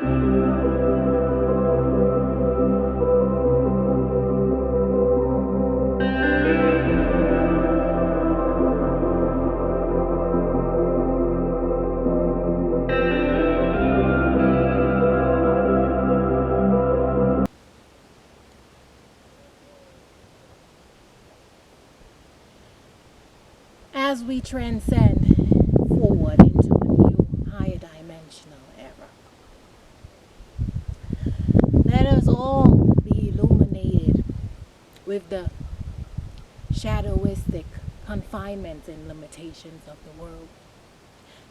As we transcend forward into a new, higher dimensional era, let us all be illuminated with the shadowistic confinements and limitations of the world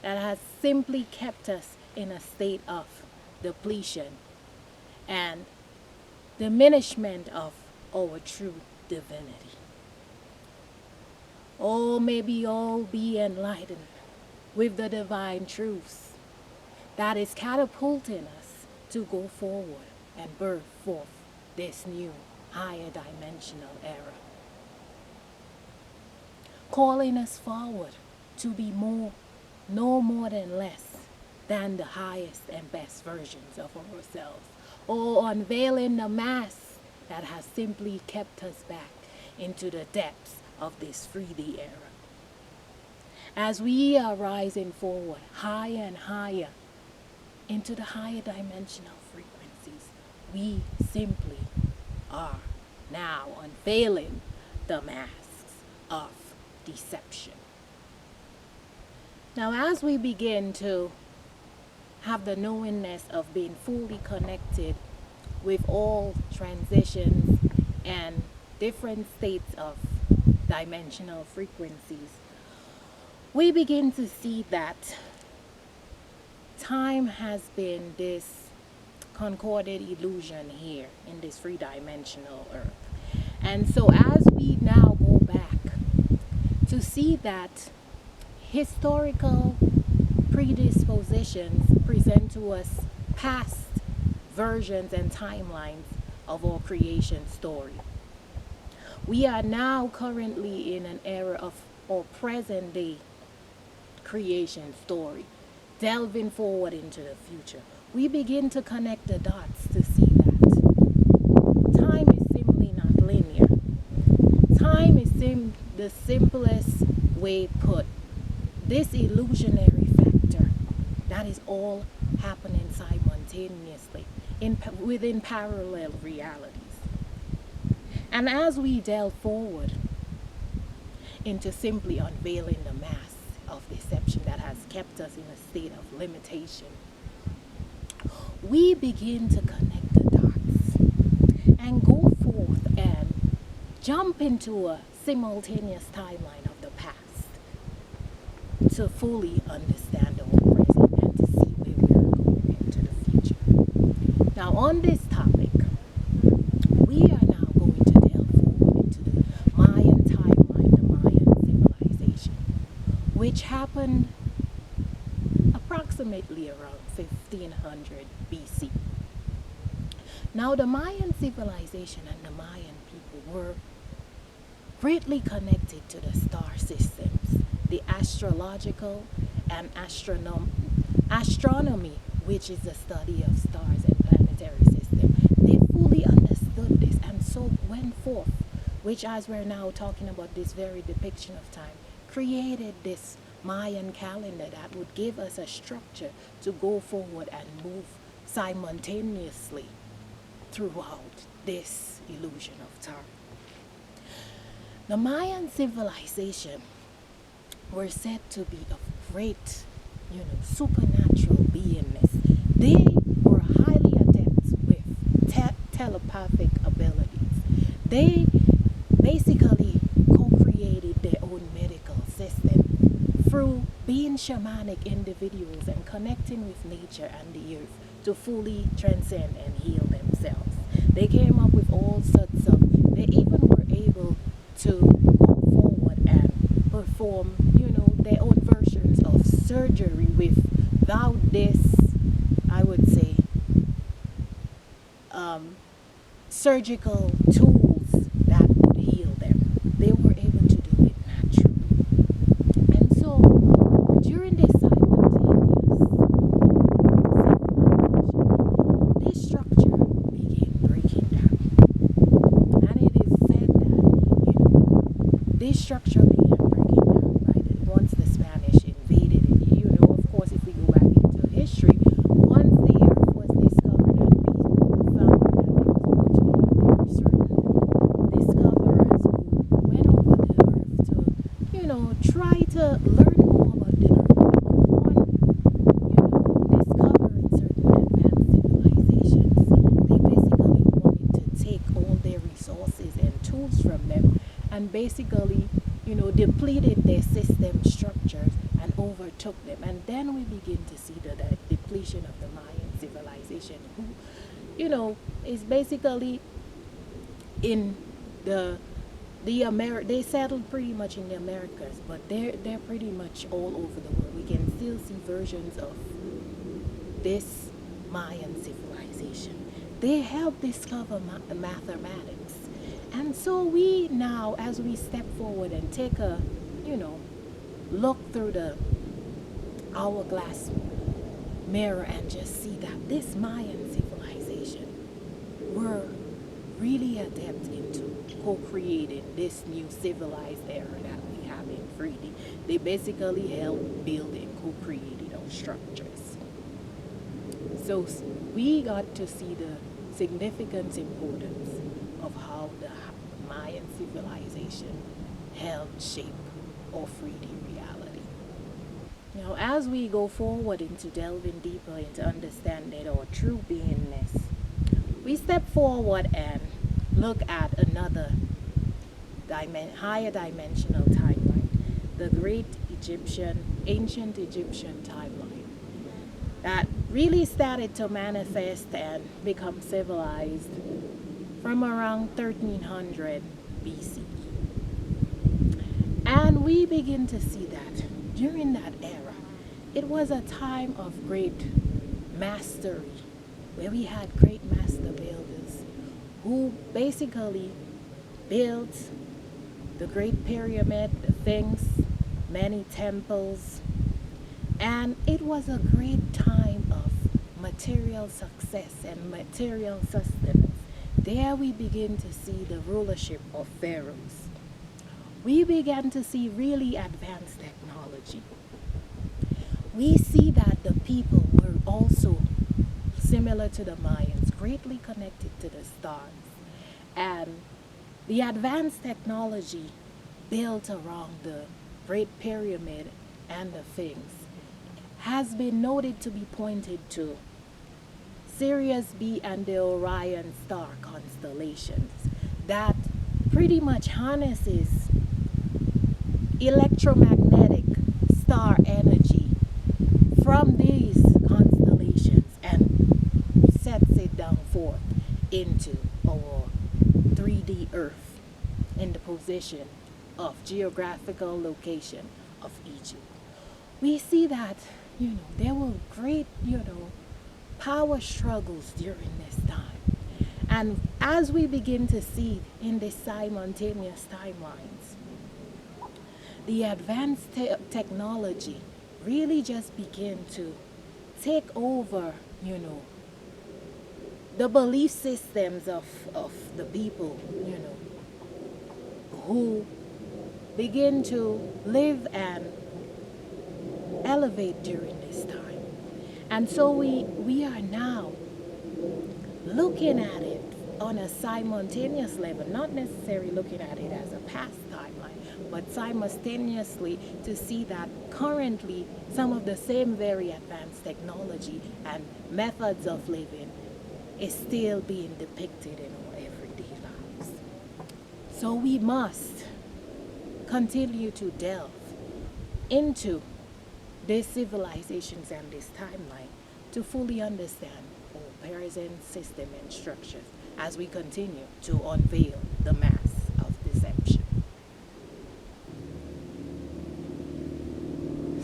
that has simply kept us in a state of depletion and diminishment of our true divinity. Oh, may we all be enlightened with the divine truths that is catapulting us to go forward and birth forth this new, higher dimensional era. Calling us forward to be more, no more than less than the highest and best versions of ourselves. Or unveiling the mask that has simply kept us back into the depths of this 3D era. As we are rising forward higher and higher into the higher dimensional frequencies, we simply are now unveiling the masks of deception. Now, as we begin to have the knowingness of being fully connected with all transitions and different states of dimensional frequencies, we begin to see that time has been this concorded illusion here in this three-dimensional earth. And so as we now go back to see that historical predispositions present to us past versions and timelines of our creation story, we are now currently in an era of our present day creation story, delving forward into the future. We begin to connect the dots to see that time is simply not linear. Time is the simplest way put. This illusionary factor that is all happening simultaneously within parallel realities. And as we delve forward into simply unveiling the mask of deception that has kept us in a state of limitation, we begin to connect the dots and go forth and jump into a simultaneous timeline of the past to fully understand our present and to see where we are going into the future. Now, on this topic, we are now going to delve forward into the Mayan timeline, the Mayan civilization, which happened approximately around 1500 BC. Now, the Mayan civilization and the Mayan people were greatly connected to the star systems, the astrological and astronomy, which is the study of stars and planetary systems. They fully understood this and so went forth, which, as we're now talking about this very depiction of time, created this Mayan calendar that would give us a structure to go forward and move simultaneously throughout this illusion of time. The Mayan civilization were said to be of great, supernatural beingness. They were highly adept with telepathic abilities. They basically co-created their own medical system through being shamanic individuals and connecting with nature and the earth to fully transcend and heal themselves. They came up with all sorts of, they even were able to go forward and perform, their own versions of surgery without this, I would say, surgical tools that would heal them. They were able to do it naturally. And so, during this simultaneous civilization, and basically, depleted their system structures and overtook them. And then we begin to see the depletion of the Mayan civilization, who, is basically in they settled pretty much in the Americas, but they're pretty much all over the world. We can still see versions of this Mayan civilization. They helped discover mathematics. And so we now, as we step forward and take a, look through the hourglass mirror and just see that this Mayan civilization were really adept into co-creating this new civilized era that we have in 3D. They basically helped build and co-created our structures. So we got to see the significant importance of how the Mayan civilization helped shape our 3D reality. Now, as we go forward into delving deeper into understanding our true beingness, we step forward and look at another higher dimensional timeline, the great ancient Egyptian timeline that really started to manifest and become civilized from around 1300 BC. And we begin to see that during that era, it was a time of great mastery, where we had great master builders who basically built the Great Pyramid, the Sphinx, many temples, and it was a great time of material success and material sustenance. There we begin to see the rulership of pharaohs. We began to see really advanced technology. We see that the people were also similar to the Mayans, greatly connected to the stars. And the advanced technology built around the Great Pyramid and the Sphinx has been noted to be pointed to Sirius B and the Orion star constellations that pretty much harnesses electromagnetic star energy from these constellations and sets it down forth into our 3D Earth in the position of geographical location of Egypt. We see that, there were great, power struggles during this time. And as we begin to see in the simultaneous timelines, the advanced technology really just begin to take over, the belief systems of the people, who begin to live and elevate during this time. And so we are now looking at it on a simultaneous level, not necessarily looking at it as a past timeline, but simultaneously to see that currently some of the same very advanced technology and methods of living is still being depicted in our everyday lives. So we must continue to delve into these civilizations and this timeline to fully understand our present system and structures as we continue to unveil the mask of deception.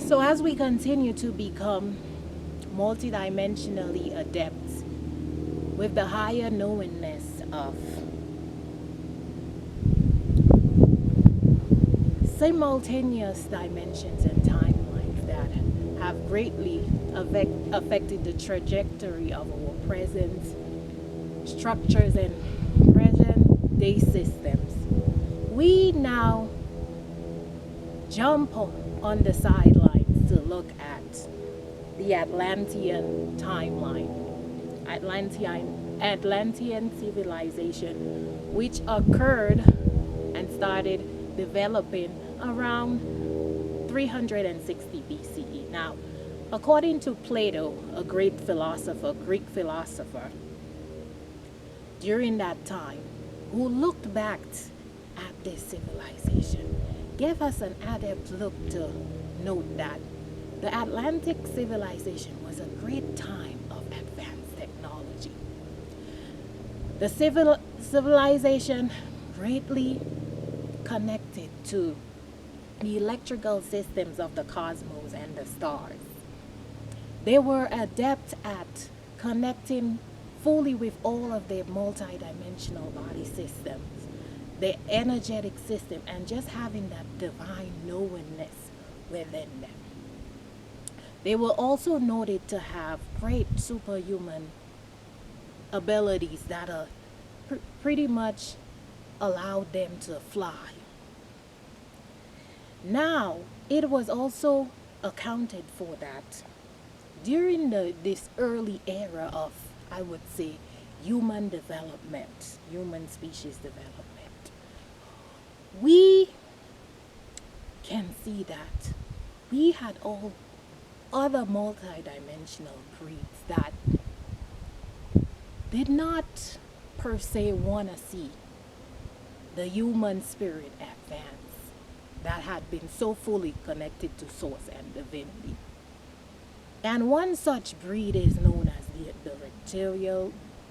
So as we continue to become multidimensionally adept with the higher knowingness of simultaneous dimensions and timelines that have greatly affected the trajectory of our present structures and present day systems, we now jump on the sidelines to look at the Atlantean timeline, Atlantean civilization, which occurred and started developing around 360 BCE. Now, according to Plato, a great philosopher, Greek philosopher, during that time, who looked back at this civilization gave us an adept look to note that the Atlantic civilization was a great time of advanced technology. The civilization greatly connected to the electrical systems of the cosmos and the stars. They were adept at connecting fully with all of their multidimensional body systems, their energetic system, and just having that divine knowingness within them. They were also noted to have great superhuman abilities that pretty much allowed them to fly. Now, it was also accounted for that during this early era of, I would say, human development, human species development, we can see that we had all other multidimensional breeds that did not per se want to see the human spirit advance that had been so fully connected to source and divinity. And one such breed is known as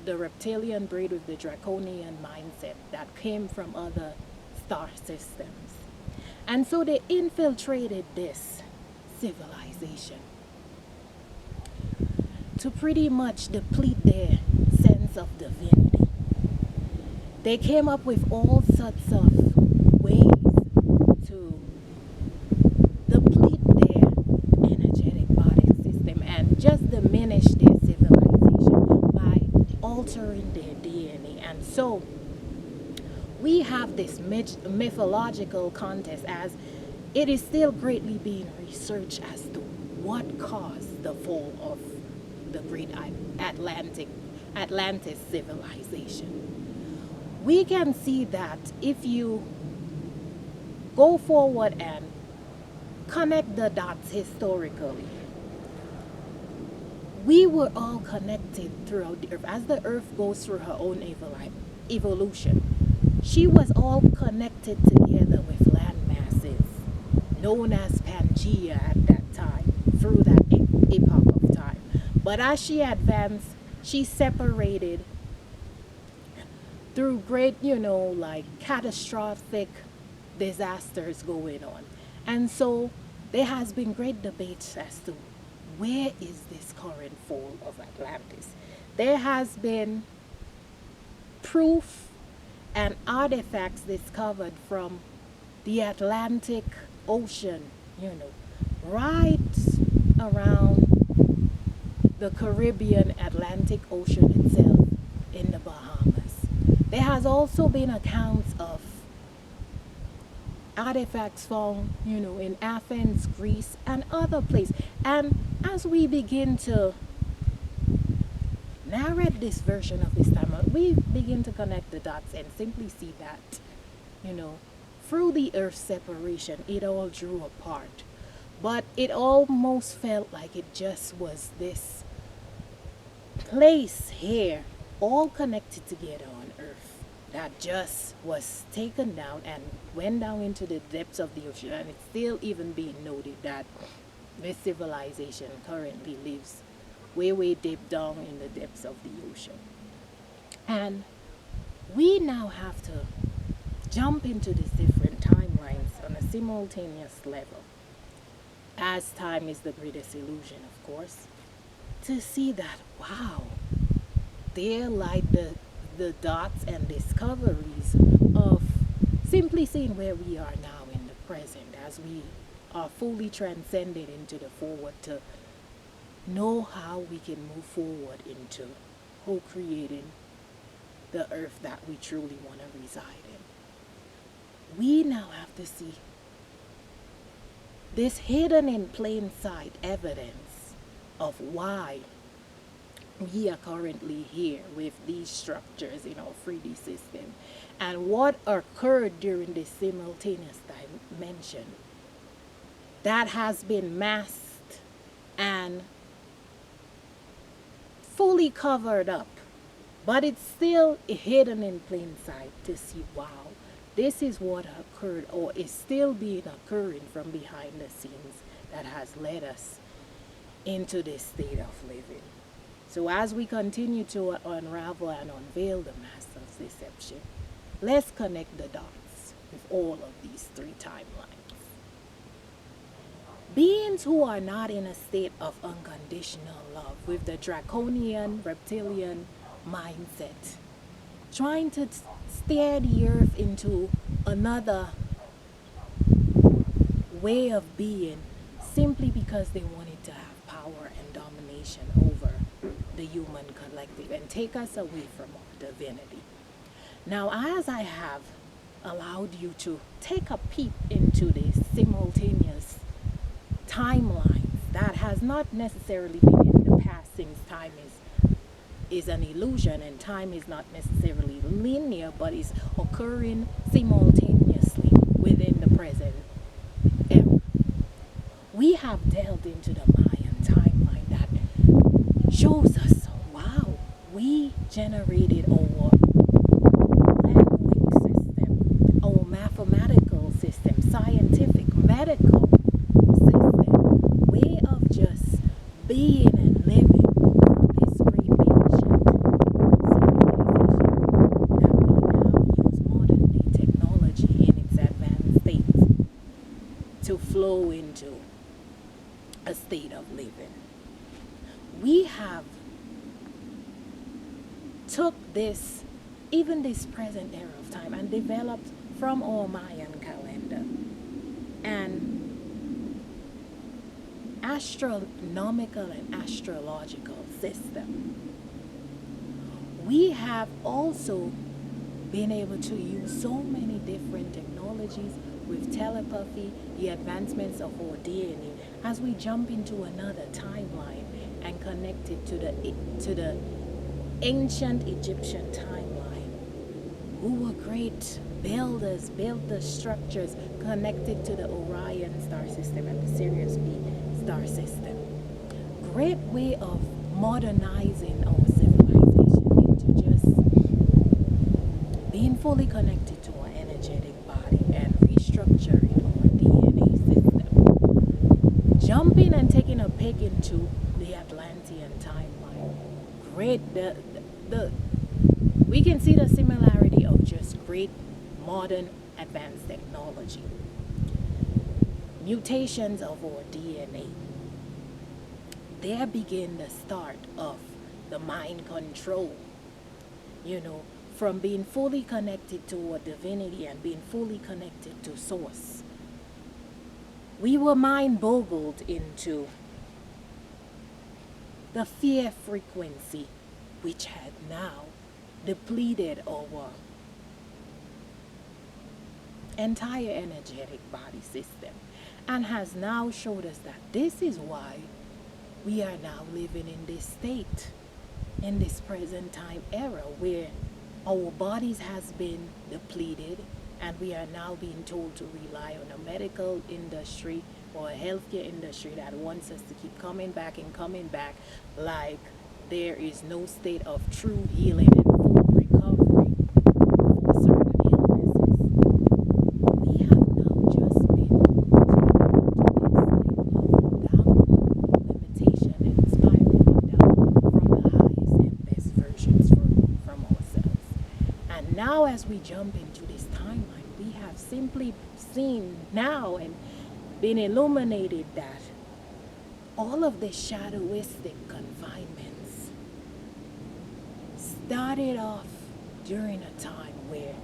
the reptilian breed with the draconian mindset that came from other star systems. And so they infiltrated this civilization to pretty much deplete their sense of divinity. They came up with all sorts of ways to deplete their energetic body system and just diminish their civilization by altering their DNA. And so we have this mythological contest, as it is still greatly being researched as to what caused the fall of the great Atlantis civilization. We can see that if you go forward and connect the dots historically, we were all connected throughout the earth. As the earth goes through her own evolution, she was all connected together with land masses known as Pangea at that time, through that epoch of time. But as she advanced, she separated through great, like catastrophic disasters going on. And so there has been great debates as to where is this current fall of Atlantis. There has been proof and artifacts discovered from the Atlantic Ocean, right around the Caribbean Atlantic Ocean itself in the Bahamas. There has also been accounts of artifacts found, in Athens, Greece, and other places. And as we begin to narrate this version of this time, we begin to connect the dots and simply see that, through the Earth's separation, it all drew apart. But it almost felt like it just was this place here, all connected together on Earth, that just was taken down and went down into the depths of the ocean. And it's still even being noted that this civilization currently lives way deep down in the depths of the ocean. And we now have to jump into these different timelines on a simultaneous level, as time is the greatest illusion, of course, to see that, wow, there lie the dots and discoveries of simply seeing where we are now in the present, as we are fully transcended into the forward, to know how we can move forward into co-creating the earth that we truly want to reside in. We now have to see this hidden in plain sight evidence of why we are currently here with these structures in our 3D system, and what occurred during this simultaneous dimension that has been masked and fully covered up, but it's still hidden in plain sight, to see, wow, This is what occurred or is still being occurring from behind the scenes that has led us into this state of living. So as we continue to unravel and unveil the mask of deception, let's connect the dots with all of these three timelines. Beings who are not in a state of unconditional love with the draconian reptilian mindset, trying to steer the earth into another way of being simply because they wanted to have power and domination over the human collective and take us away from our divinity. Now, as I have allowed you to take a peep into this simultaneous timelines that has not necessarily been in the past, since time is an illusion and time is not necessarily linear but is occurring simultaneously within the present era. We have delved into the Mayan timeline that shows us, wow, we generated our language system, our mathematical system, scientific, medical system, way of just being and living from this great ancient civilization that we now use modern day technology in its advanced state to flow into a state of living. We have took this, even this present era of time, and developed from our Mayan calendar an astronomical and astrological system. We have also been able to use so many different technologies with telepathy, the advancements of our DNA, as we jump into another timeline and connect it to the ancient Egyptian timeline, who were great builders, built the structures connected to the Orion star system and the Sirius B star system. Great way of modernizing our civilization into just being fully connected to our energetic body and restructuring our DNA system. Jumping and taking a peek into the Atlantean timeline. Great, we can see the similarity of just great modern advanced technology. Mutations of our DNA. There begin the start of the mind control. From being fully connected to our divinity and being fully connected to source. We were mind boggled into the fear frequency, which had now depleted our entire energetic body system and has now showed us that this is why we are now living in this state, in this present time era, where our bodies has been depleted and we are now being told to rely on a medical industry or a healthcare industry that wants us to keep coming back and coming back, like there is no state of true healing and full recovery for certain illnesses. We have now just been taken into this state of downward limitation and spiraling down from the highest and best versions from ourselves. And now as we jump into this timeline, we have simply seen now and been illuminated that all of the shadowistic confinements started off during a time where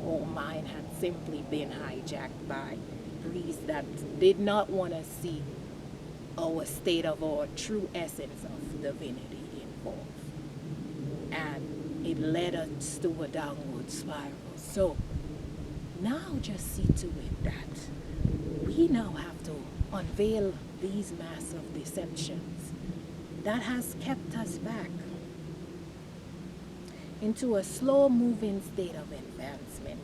our mind had simply been hijacked by priests that did not want to see our state of our true essence of divinity involved. And it led us to a downward spiral. So now just see to it that we now have to unveil these massive deceptions that has kept us back into a slow moving state of advancement,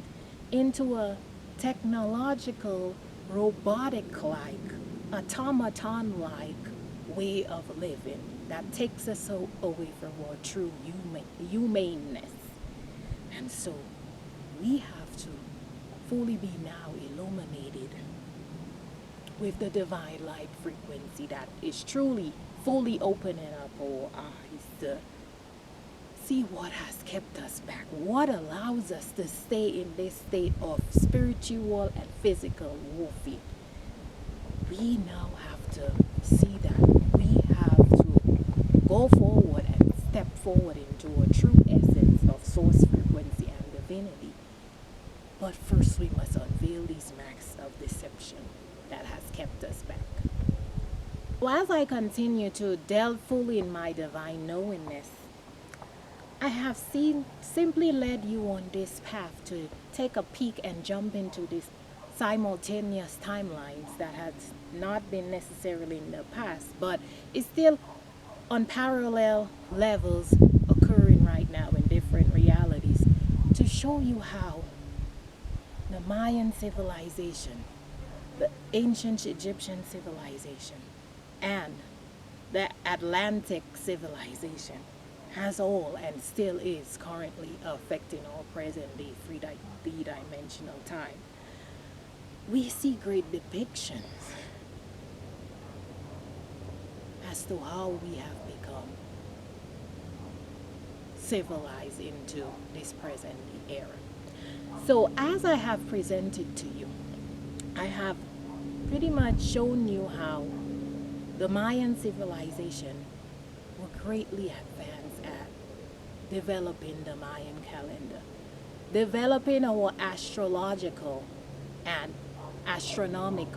into a technological, robotic-like, automaton-like way of living that takes us away from our true humaneness. And so we have to fully be now illuminated with the divine light frequency that is truly fully opening up our eyes to see what has kept us back, what allows us to stay in this state of spiritual and physical warfare. We now have to see that we have to go forward and step forward into a true essence of source frequency and divinity. But first we must unveil these masks of deception that has kept us back. So as I continue to delve fully in my divine knowingness, I have simply led you on this path to take a peek and jump into these simultaneous timelines that has not been necessarily in the past, but is still on parallel levels occurring right now in different realities, to show you how the Mayan civilization, the ancient Egyptian civilization, and the Atlantic civilization has all and still is currently affecting our present day three-dimensional time. We see great depictions as to how we have become civilized into this present day era. So as I have presented to you, I have pretty much shown you how the Mayan civilization were greatly advanced at developing the Mayan calendar, developing our astrological and astronomy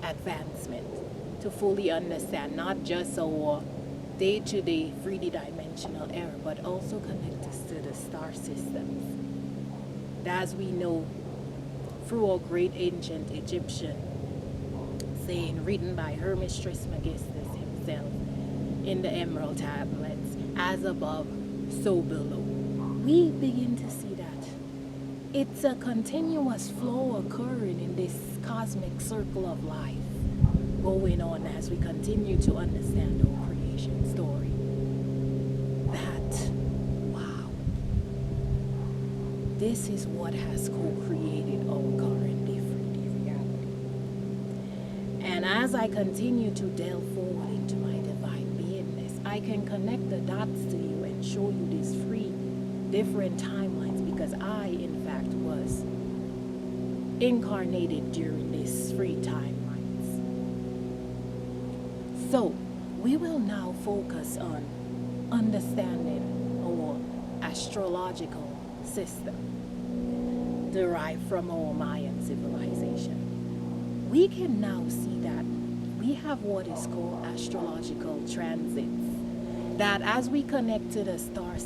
advancement to fully understand not just our day-to-day 3D dimensional era, but also connect us to the star systems. As we know, through our great ancient Egyptian saying written by Hermes Trismegistus himself in the Emerald Tablets, as above, so below, we begin to see that it's a continuous flow occurring in this cosmic circle of life going on as we continue to understand our creation story. That, wow, this is what has co-created our current different reality. And as I continue to delve forward into my divine beingness, I can connect the dots to you and show you these three different timelines, because I, in fact, was incarnated during these three timelines. So, we will now focus on understanding our astrological system derived from our Mayan civilization. We can now see that we have what is called astrological transits, that as we connect to the star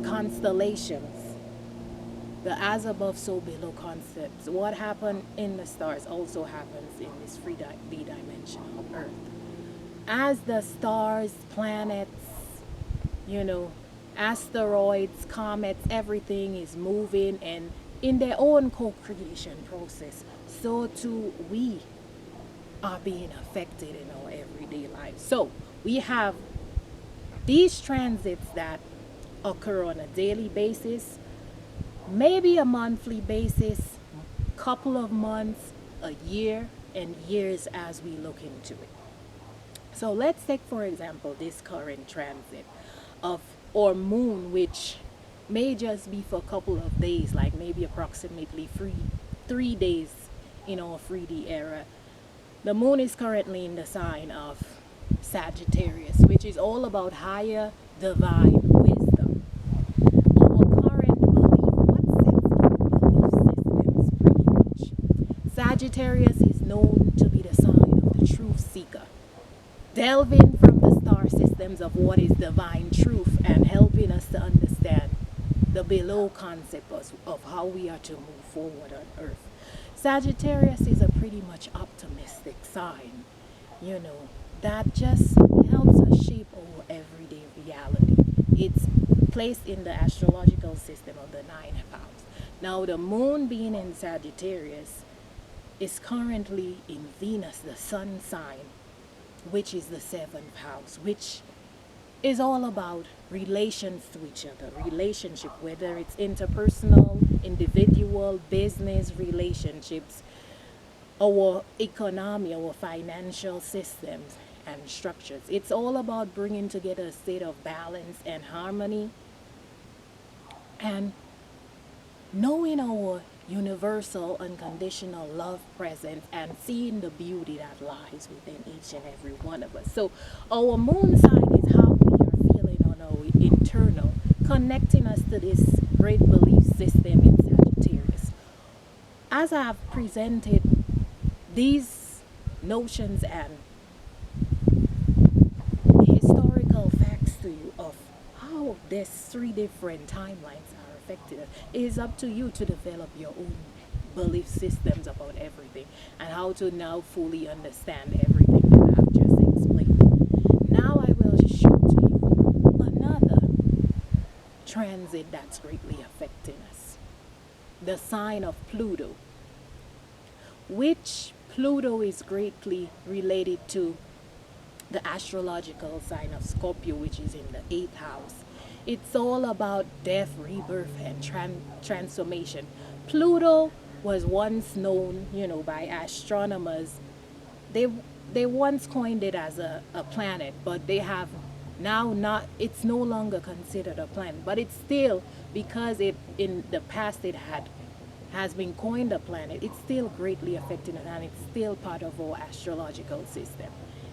constellations, the as above so below concepts, what happened in the stars also happens in this three-dimensional earth. As the stars, planets, asteroids, comets, everything is moving and in their own co-creation process, so too we are being affected in our everyday life. So we have these transits that occur on a daily basis, maybe a monthly basis, couple of months, a year, and years as we look into it. So let's take, for example, this current transit of our moon, which may just be for a couple of days, like maybe approximately three days in our 3D era. The moon is currently in the sign of Sagittarius, which is all about higher divine wisdom. Our current belief, what sets our belief systems pretty much. Sagittarius is known to be the sign of the truth seeker, delving from the star systems of what is divine truth and helping us to understand the below concept of how we are to move forward on earth. Sagittarius is a pretty much optimistic sign, that just helps us shape our everyday reality. It's placed in the astrological system of the 9th house. Now, the moon being in Sagittarius is currently in Venus, the sun sign, which is the 7th house, which is all about relations to each other, relationship, whether it's interpersonal, individual, business relationships, our economy, our financial systems and structures. It's all about bringing together a state of balance and harmony and knowing our universal unconditional love presence and seeing the beauty that lies within each and every one of us. So our moon sign is how we are feeling on our internal, connecting us to this great belief system in Sagittarius. As I've presented these notions and historical facts to you of how these three different timelines are affected us, it is up to you to develop your own belief systems about everything and how to now fully understand everything that I've just explained. Now I will show to you another transit that's greatly affecting us. The sign of Pluto, which Pluto is greatly related to the astrological sign of Scorpio, which is in the 8th house. It's all about death, rebirth, and transformation. Pluto was once known, by astronomers. They they once coined it as a planet, but they have now not. It's no longer considered a planet, but it's still, because it in the past it has been coined a planet. It's still greatly affecting it, and it's still part of our astrological system.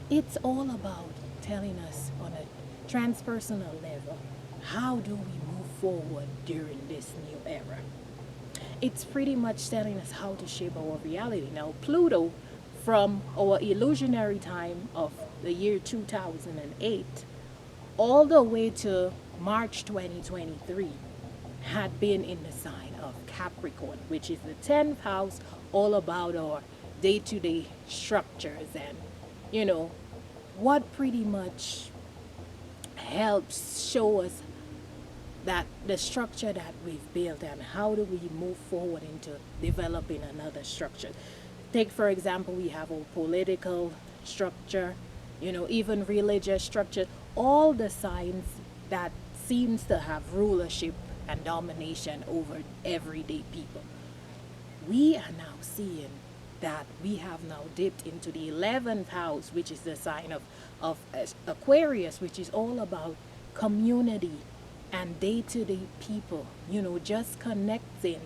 It's all about telling us on a transpersonal level, how do we move forward during this new era? It's pretty much telling us how to shape our reality. Now, Pluto, from our illusionary time of the year 2008 all the way to March 2023, had been in the sign of Capricorn, which is the 10th house, all about our day-to-day structures and, what pretty much helps show us that the structure that we've built and how do we move forward into developing another structure. Take, for example, we have a political structure, even religious structure, all the signs that seems to have rulership and domination over everyday people. We are now seeing that we have now dipped into the 11th house, which is the sign of Aquarius, which is all about community and day-to-day people, just connecting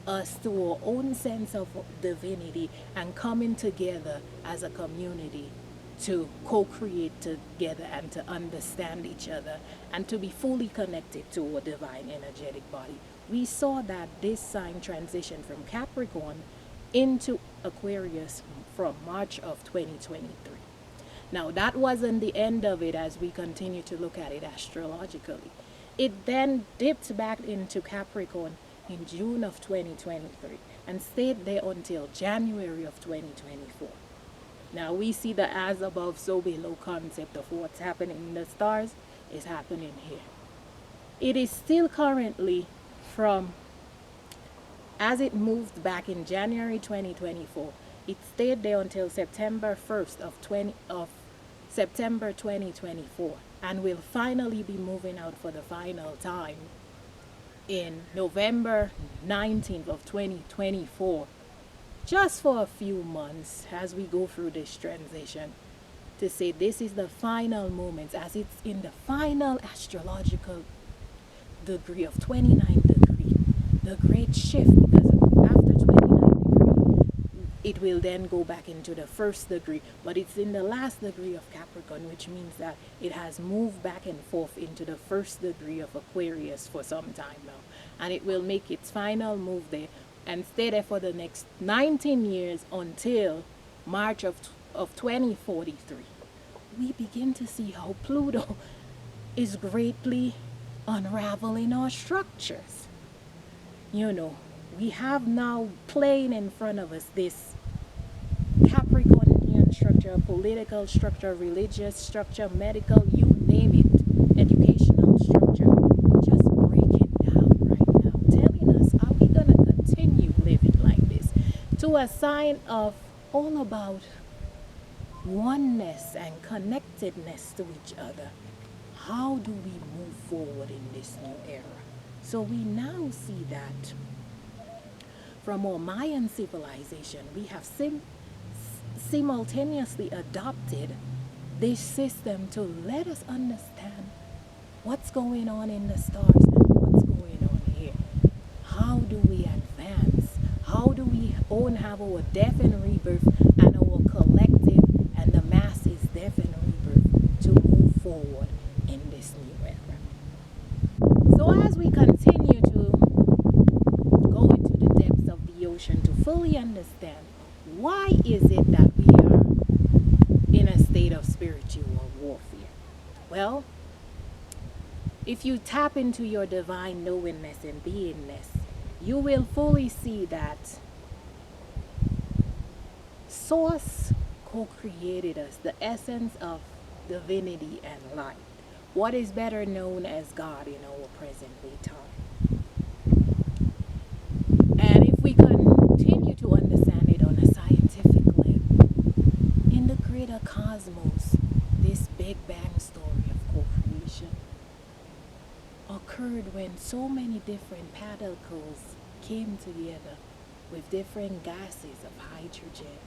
us to our own sense of divinity and coming together as a community to co-create together and to understand each other and to be fully connected to our divine energetic body. We saw that this sign transitioned from Capricorn into Aquarius from March of 2023. Now, that wasn't the end of it as we continue to look at it astrologically. It then dipped back into Capricorn in June of 2023 and stayed there until January of 2024. Now, we see the as above, so below concept of what's happening in the stars is happening here. It is still currently from, as it moved back in January 2024, it stayed there until September 1st of September 2024, and will finally be moving out for the final time in November 19th of 2024, just for a few months as we go through this transition, to say this is the final moments, as it's in the final astrological degree of 29 degree, the great shift, because after 29 degree it will then go back into the first degree, but it's in the last degree of Capricorn, which means that it has moved back and forth into the first degree of Aquarius for some time now, and it will make its final move there and stay there for the next 19 years until March of 2043. We begin to see how Pluto is greatly unraveling our structures. We have now playing in front of us this Capricornian structure, political structure, religious structure, medical, you name it, educational structure, just breaking down right now, telling us, are we going to continue living like this? To a sign of all about oneness and connectedness to each other. how do we move forward in this new era? So we now see that from our Mayan civilization, we have simultaneously adopted this system to let us understand what's going on in the stars and what's going on here. How do we advance? How do we own have our death and rebirth and our collective and the masses death and rebirth to move forward in this new era? So as we continue to go into the depths of the ocean to fully understand why is it that we are in a state of spiritual warfare? Well, if you tap into your divine knowingness and beingness, you will fully see that Source co-created us, the essence of divinity and light, what is better known as God in our present day time. And if we continue to understand it on a scientific level, in the greater cosmos, this Big Bang story of co-creation occurred when so many different particles came together with different gases of hydrogen,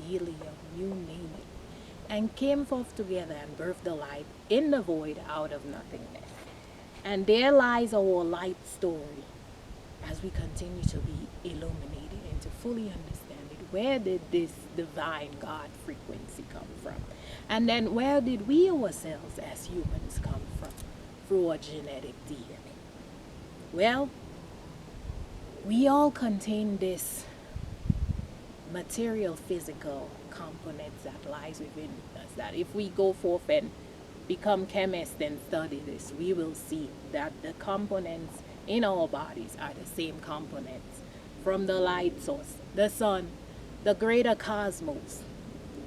helium, you name it, and came forth together and birthed the light in the void out of nothingness. And there lies our light story as we continue to be illuminated and to fully understand it. Where did this divine God frequency come from? And then where did we ourselves as humans come from through our genetic DNA? Well, we all contain this material physical components that lies within us, that if we go forth and become chemists and study this, we will see that the components in our bodies are the same components from the light source, the sun, the greater cosmos,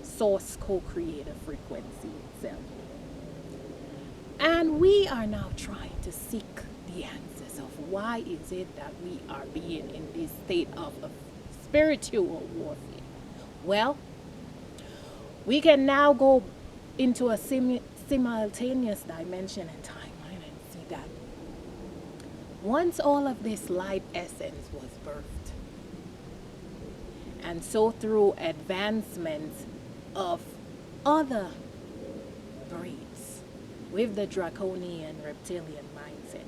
source co-creator frequency itself. And we are now trying to seek the answers of why is it that we are being in this state of spiritual warfare. Well, we can now go into a simultaneous dimension and timeline and see that once all of this light essence was birthed, and so through advancements of other breeds with the draconian reptilian mindset,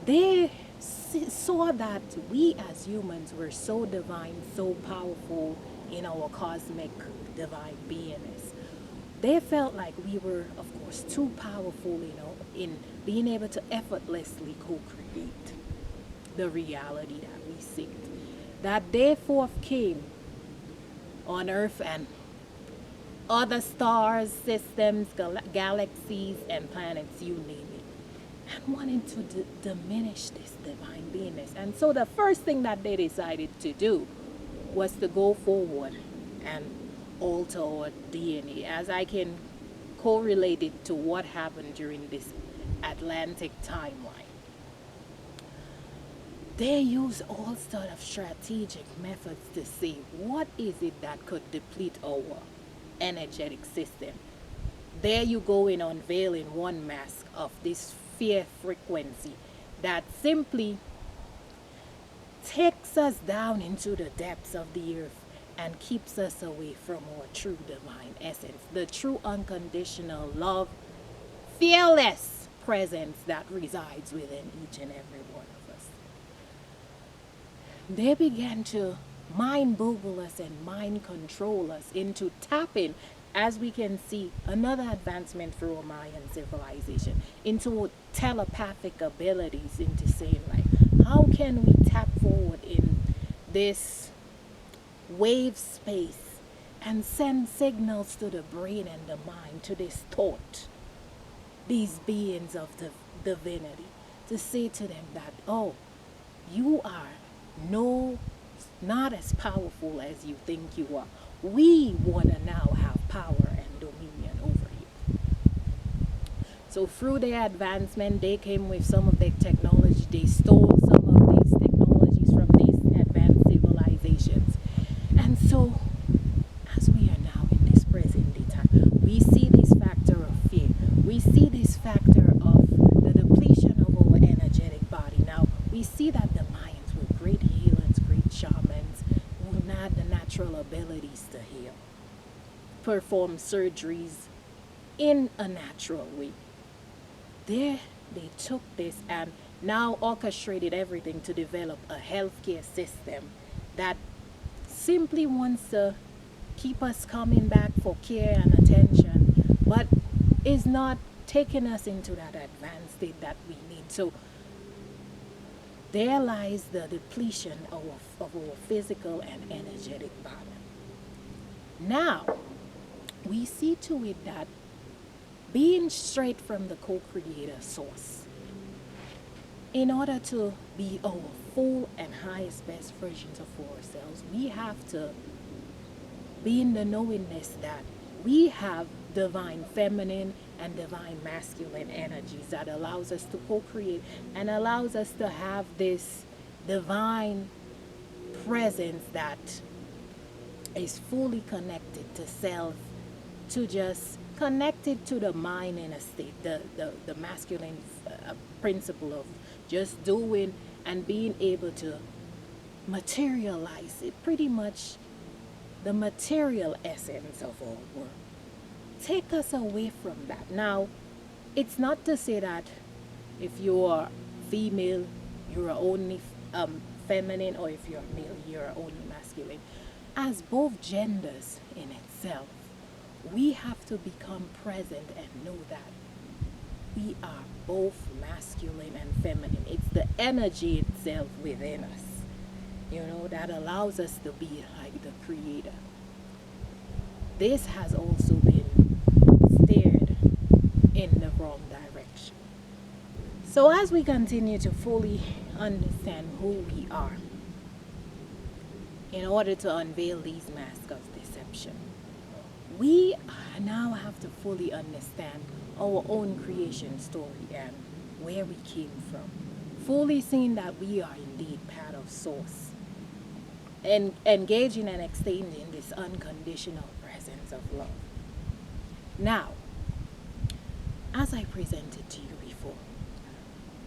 they saw that we as humans were so divine, so powerful in our cosmic divine beingness. They felt like we were, of course, too powerful, in being able to effortlessly co-create the reality that we seek. That day forth came on Earth and other stars, systems, galaxies, and planets, you name it, and wanted to diminish this divine beingness. And so the first thing that they decided to do was to go forward and alter our DNA, as I can correlate it to what happened during this Atlantic timeline. They use all sort of strategic methods to see what is it that could deplete our energetic system. There you go in unveiling one mask of this fear frequency that simply takes us down into the depths of the earth and keeps us away from our true divine essence, the true unconditional love, fearless presence that resides within each and every one of us. They began to mind boggle us and mind control us into tapping, as we can see, another advancement through Mayan civilization, into telepathic abilities, into saying like, how can we tap forward in this wave space and send signals to the brain and the mind, to this thought, these beings of the divinity, to say to them that, oh, you are not as powerful as you think you are. We want to now have power and dominion over you. So through their advancement, they came with some of their technology. They stole some of these technologies from these advanced civilizations. And so, as we are now in this present day time, we see this factor of fear. We see this factor abilities to heal, perform surgeries in a natural way. There, they took this and now orchestrated everything to develop a healthcare system that simply wants to keep us coming back for care and attention, but is not taking us into that advanced state that we need. So there lies the depletion of our physical and energetic balance. Now, we see to it that being straight from the co-creator source, in order to be our full and highest best versions of ourselves, we have to be in the knowingness that we have divine feminine and divine masculine energies that allows us to co-create and allows us to have this divine presence that is fully connected to self, to just connected to the mind in a state, the masculine principle of just doing and being able to materialize it, pretty much the material essence of our work. Take us away from that. Now, it's not to say that if you're female, you're only feminine, or if you're male, you're only masculine. As both genders in itself, we have to become present and know that we are both masculine and feminine. It's the energy itself within us, that allows us to be like the creator. This has also been steered in the wrong direction. So as we continue to fully understand who we are, in order to unveil these masks of deception, we now have to fully understand our own creation story and where we came from. Fully seeing that we are indeed part of source. And engaging and extending this unconditional presence of love. Now, as I presented to you before,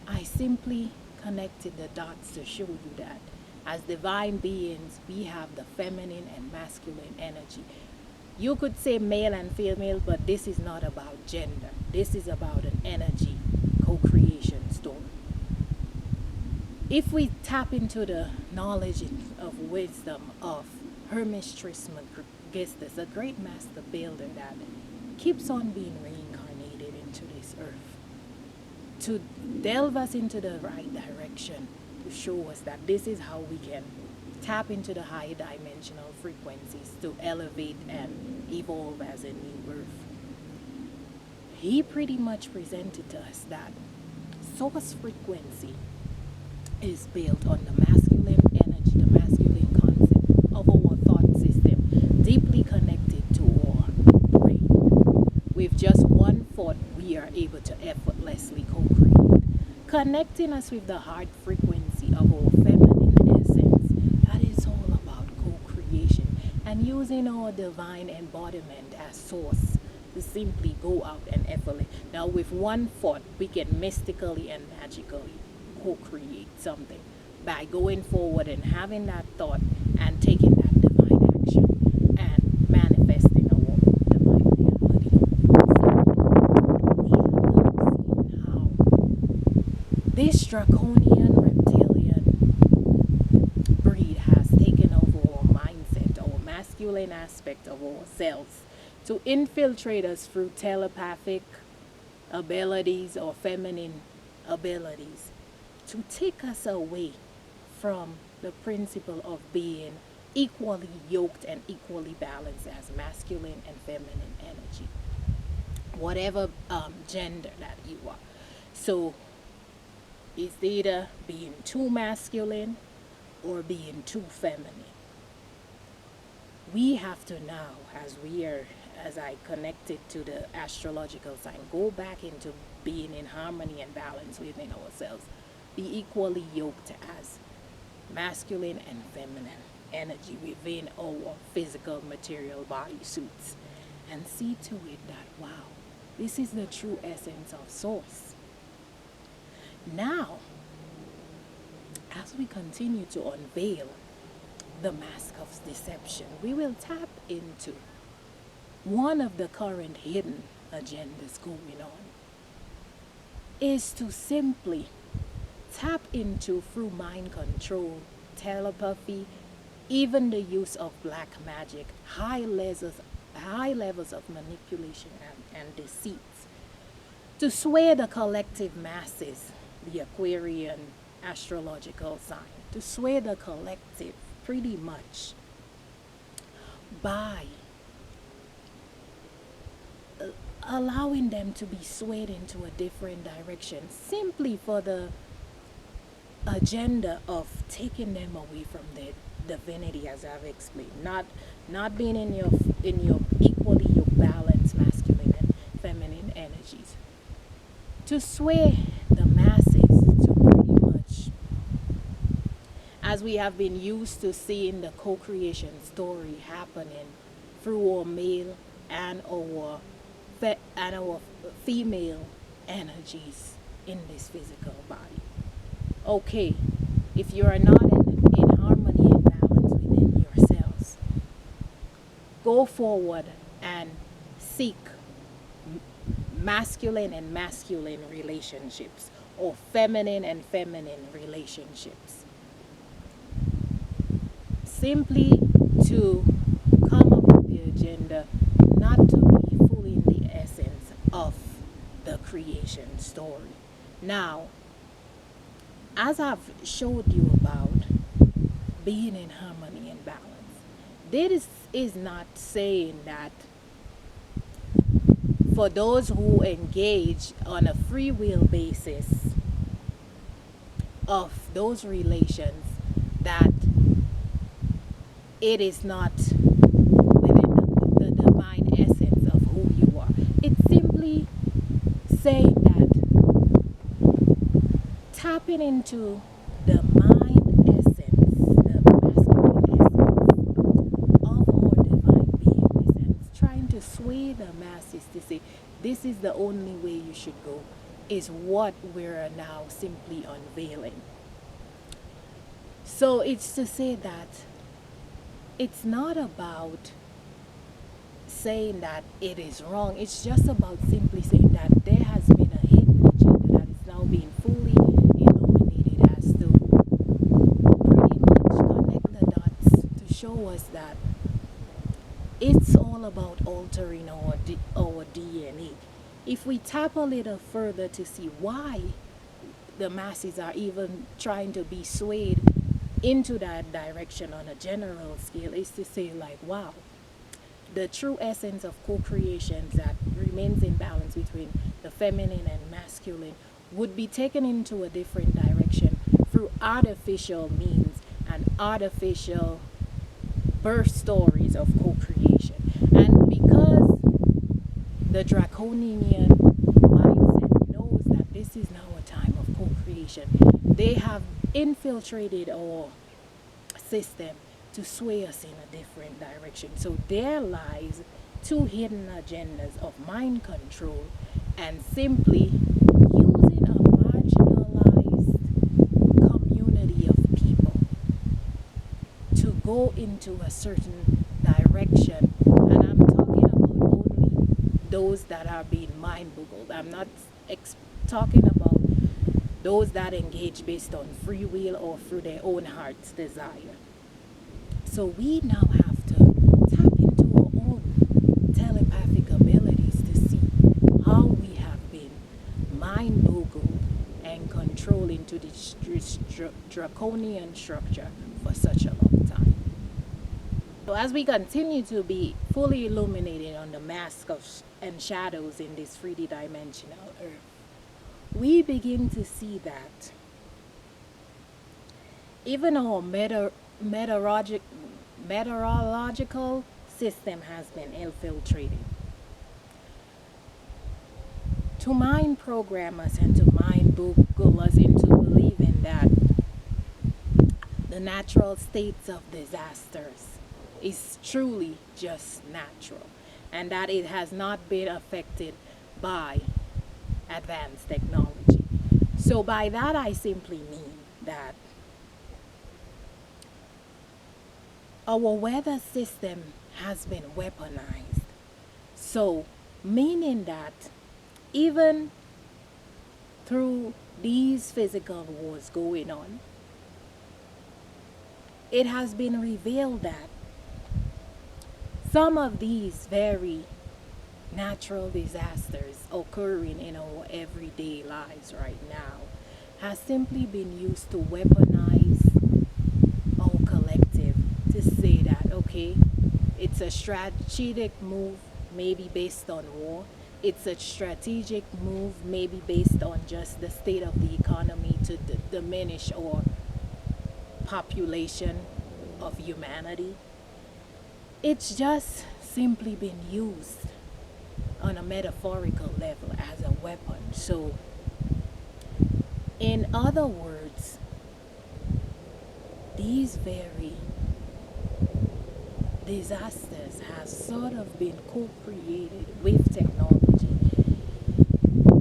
I simply connected the dots to show you that as divine beings, we have the feminine and masculine energy. You could say male and female, but this is not about gender. This is about an energy co-creation story. If we tap into the knowledge of wisdom of Hermes Trismegistus, a great master builder that keeps on being reincarnated into this earth, to delve us into the right direction, to show us that this is how we can tap into the high dimensional frequencies to elevate and evolve as a new earth. He pretty much presented to us that source frequency is built on the masculine energy, the masculine concept of our thought system, deeply connected to our brain. With just one thought, we are able to effortlessly co-create, connecting us with the heart frequency of our feminine essence. That is all about co-creation and using our divine embodiment as source to simply go out and effortlessly. Now, with one thought, we can mystically and magically co-create something by going forward and having that thought and taking that divine action and manifesting our divine reality. So we have now seen how this draconian reptilian breed has taken over our mindset, our masculine aspect of ourselves, to infiltrate us through telepathic abilities or feminine abilities, to take us away from the principle of being equally yoked and equally balanced as masculine and feminine energy, whatever gender that you are. So it's either being too masculine or being too feminine. We have to now, as I connected to the astrological sign, go back into being in harmony and balance within ourselves. Be equally yoked as masculine and feminine energy within our physical material body suits, and see to it that, wow, this is the true essence of source. Now, as we continue to unveil the mask of deception. We will tap into one of the current hidden agendas going on is to simply tap into through mind control, telepathy, even the use of black magic, high levels of manipulation and deceit to sway the collective masses, the Aquarian astrological sign, to sway the collective pretty much by allowing them to be swayed into a different direction simply for the agenda of taking them away from their divinity, as I've explained, not being in your equally your balanced masculine and feminine energies, to sway the masses to pretty much, as we have been used to seeing the co-creation story happening through our male and our female energies in this physical body. Okay, if you are not in harmony and balance within yourselves, go forward and seek masculine and masculine relationships or feminine and feminine relationships. Simply to come up with the agenda, not to be fully in the essence of the creation story. Now, as I've showed you about being in harmony and balance, this is not saying that for those who engage on a free will basis of those relations that it is not within the divine essence of who you are. It's simply saying that tapping into the mind essence, the masculine essence of our divine beingness, and trying to sway the masses to say this is the only way you should go, is what we're now simply unveiling. So it's to say that it's not about saying that it is wrong. It's just about simply saying that there has been a hidden agenda that is now being fully illuminated as to pretty much connect the dots to show us that it's all about altering our DNA. If we tap a little further to see why the masses are even trying to be swayed into that direction on a general scale, is to say like, wow, the true essence of co-creation that remains in balance between the feminine and masculine would be taken into a different direction through artificial means and artificial birth stories of co-creation. And because the draconian mindset knows that this is now a time of co-creation, they have infiltrated our system to sway us in a different direction. So there lies two hidden agendas of mind control and simply using a marginalized community of people to go into a certain direction. And I'm talking about only those that are being mind boggled. I'm not talking about those that engage based on free will or through their own heart's desire. So we now have to tap into our own telepathic abilities to see how we have been mind boggled and controlled into this draconian structure for such a long time. So as we continue to be fully illuminated on the mask of and shadows in this 3D dimensional earth, we begin to see that even our meteorological system has been infiltrated to mind program us and to mind boggle us into believing that the natural states of disasters is truly just natural and that it has not been affected by advanced technology. So by that I simply mean that our weather system has been weaponized. So, meaning that even through these physical wars going on, it has been revealed that some of these very natural disasters occurring in our everyday lives right now has simply been used to weaponize our collective, to say that, okay, it's a strategic move, maybe based on war. It's a strategic move, maybe based on just the state of the economy to diminish our population of humanity. It's just simply been used on a metaphorical level as a weapon. So, in other words, these very disasters have sort of been co-created with technology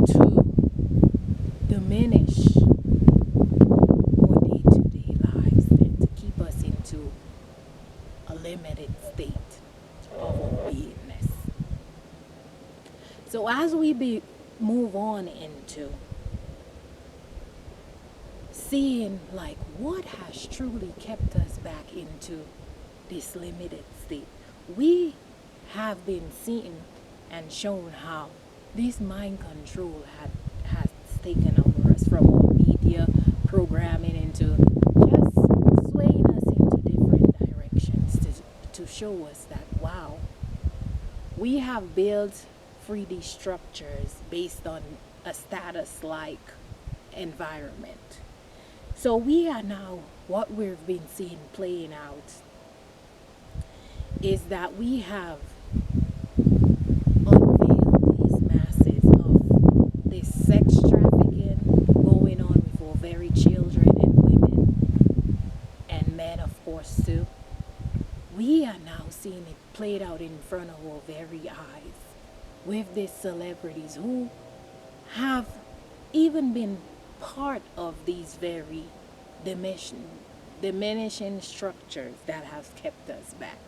to diminish our day-to-day lives and to keep us into a limited state of our beingness. So as we move on into seeing like what has truly kept us back into this limited state, we have been seeing and shown how this mind control has taken over us, from our media programming into just swaying us into different directions to show us that, wow, we have built 3D structures based on a status like environment. So we are now, what we've been seeing playing out is that we have unveiled these masses of this sex trafficking going on with our very children and women and men, of course, too. We are now seeing it played out in front of our very eyes with these celebrities who have even been part of these very diminishing structures that have kept us back.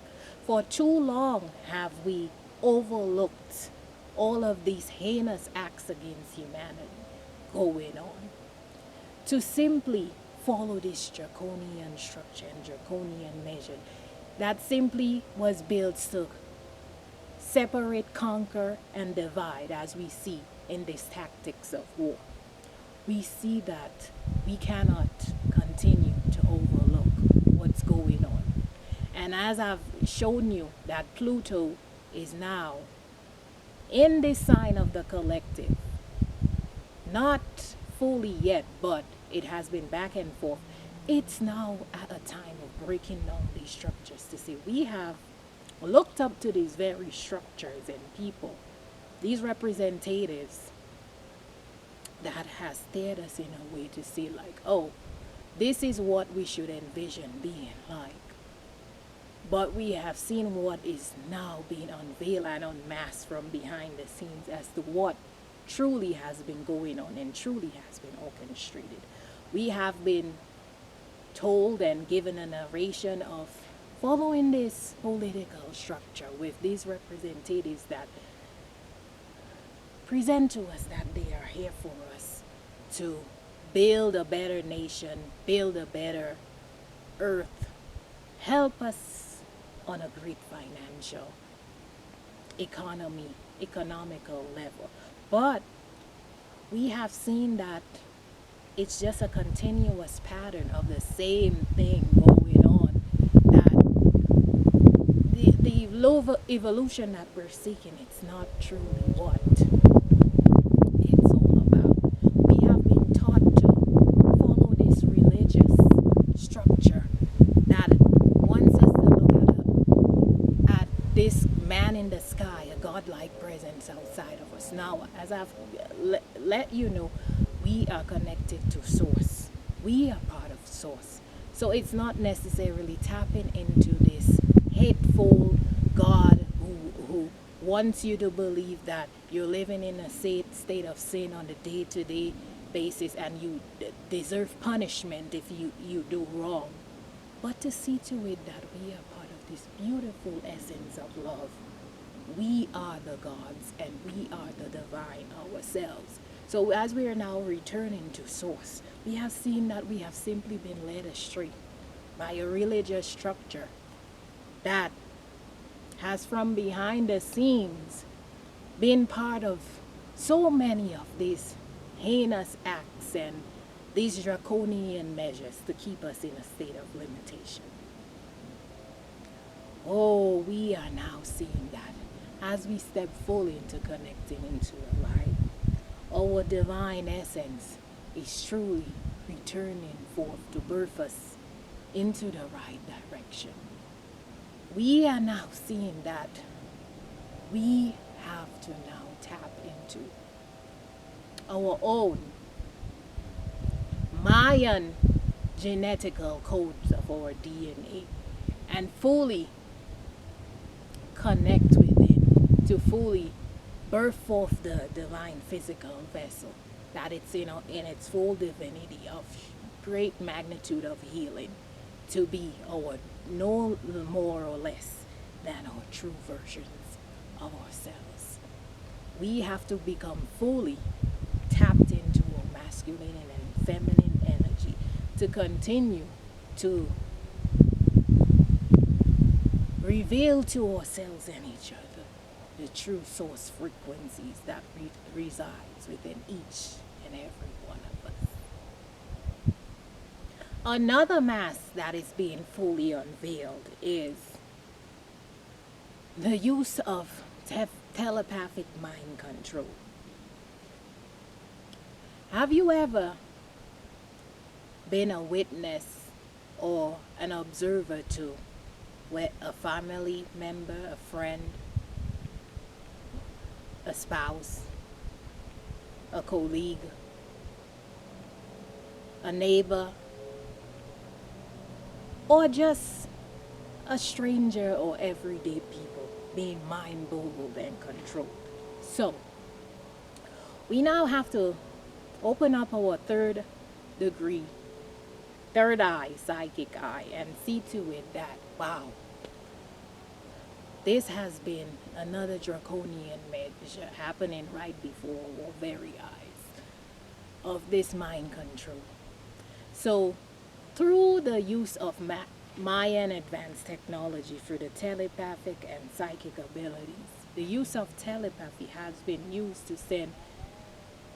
For too long have we overlooked all of these heinous acts against humanity going on to simply follow this draconian structure and draconian measure that simply was built to separate, conquer, and divide, as we see in these tactics of war. We see that we cannot continue to overlook what's going on. And as I've shown you, that Pluto is now in this sign of the collective, not fully yet, but it has been back and forth. It's now at a time of breaking down these structures to say we have looked up to these very structures and people, these representatives that has steered us in a way to see like, oh, this is what we should envision being like. But we have seen what is now being unveiled and unmasked from behind the scenes as to what truly has been going on and truly has been orchestrated. We have been told and given a narration of following this political structure with these representatives that present to us that they are here for us to build a better nation, build a better earth, help us on a great financial economical level. But we have seen that it's just a continuous pattern of the same thing going on, that the low evolution that we're seeking, it's not truly what it's all about. We have been taught to follow this religious structure that wants us to look at this man in the sky, a godlike presence outside of us. Now, as I've let you know, we are connected to source. We are part of source. So it's not necessarily tapping into this hateful God who wants you to believe that you're living in a state of sin on a day-to-day basis and you deserve punishment if you do wrong. But to see to it that we are part of this beautiful essence of love. We are the gods and we are the divine ourselves. So as we are now returning to source, we have seen that we have simply been led astray by a religious structure that has from behind the scenes been part of so many of these heinous acts and these draconian measures to keep us in a state of limitation. Oh, we are now seeing that as we step fully into connecting into the light, our divine essence is truly returning forth to birth us into the right direction. We are now seeing that we have to now tap into our own Mayan genetical codes of our DNA and fully connect with it to fully birth forth the divine physical vessel that it's in its full divinity of great magnitude of healing to be our no more or less than our true versions of ourselves. We have to become fully tapped into our masculine and feminine energy to continue to reveal to ourselves and each other the true source frequencies that resides within each and every one of us. Another mask that is being fully unveiled is the use of telepathic mind control. Have you ever been a witness or an observer to where a family member, a friend, a spouse, a colleague, a neighbor, or just a stranger or everyday people being mind boggled and controlled? So, we now have to open up our third degree, third eye, psychic eye, and see to it that, wow, this has been another draconian measure happening right before our very eyes of this mind control. So, through the use of Mayan advanced technology through the telepathic and psychic abilities, the use of telepathy has been used to send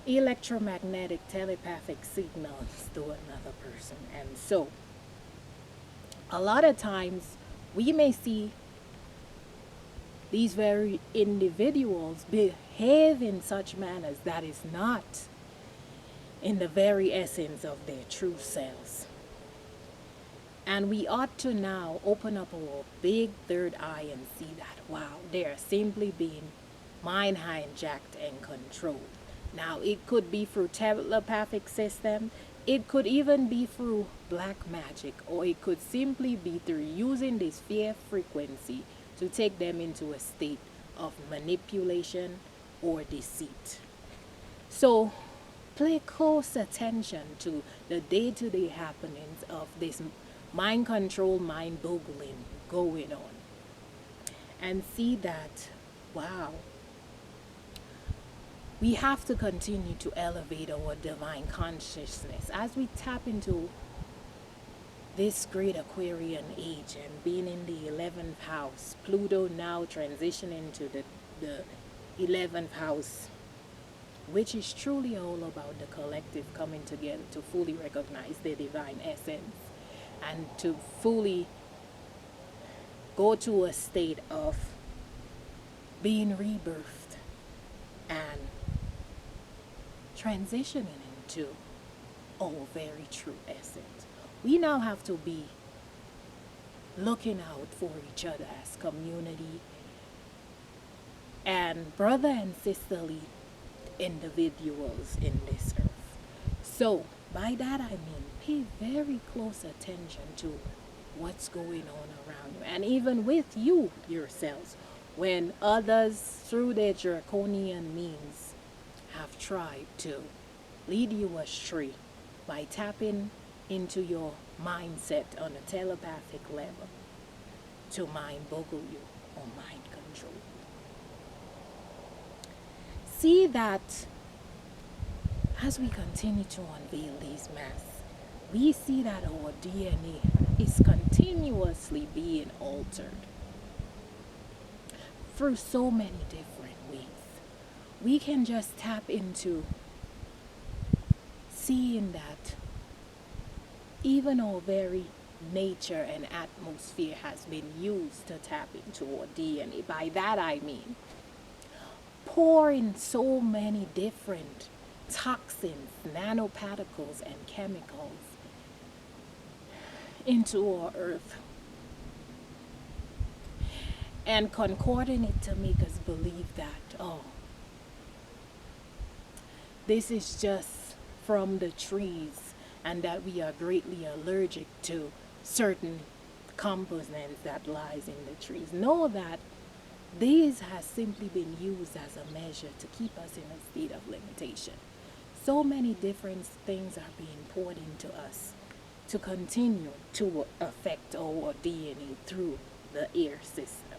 electromagnetic telepathic signals to another person. And so, a lot of times, we may see these very individuals behave in such manners that is not in the very essence of their true selves. And we ought to now open up our big third eye and see that, wow, they are simply being mind hijacked and controlled. Now, it could be through telepathic system, it could even be through black magic, or it could simply be through using this fear frequency to take them into a state of manipulation or deceit. So, pay close attention to the day-to-day happenings of this mind control, mind boggling going on, and see that, wow, we have to continue to elevate our divine consciousness as we tap into this great Aquarian age and being in the 11th house. Pluto now transitioning to the 11th house, which is truly all about the collective coming together to fully recognize their divine essence and to fully go to a state of being rebirthed and transitioning into our very true essence. We now have to be looking out for each other as community and brother and sisterly individuals in this earth. So, by that I mean, pay very close attention to what's going on around you, and even with you yourselves, when others, through their draconian means, have tried to lead you astray by tapping into your mindset on a telepathic level to mind boggle you or mind control. See that as we continue to unveil these masks, we see that our DNA is continuously being altered through so many different ways. We can just tap into seeing that even our very nature and atmosphere has been used to tap into our DNA. By that I mean pouring so many different toxins, nanoparticles, and chemicals into our earth and concording it to make us believe that, oh, this is just from the trees and that we are greatly allergic to certain components that lies in the trees. Know that these has simply been used as a measure to keep us in a state of limitation. So many different things are being poured into us to continue to affect our DNA through the air system.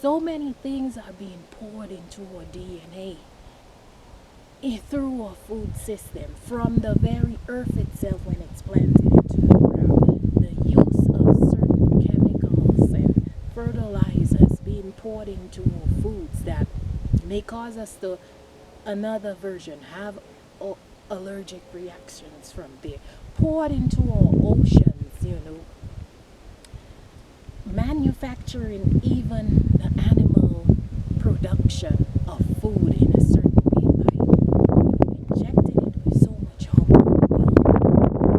So many things are being poured into our DNA through our food system, from the very earth itself when it's planted into the ground. The use of certain chemicals and fertilizers being poured into our foods that may cause us to, another version, have allergic reactions from there. Poured into our oceans, manufacturing even the animal production of food in a certain way by injecting it with so much hormone particles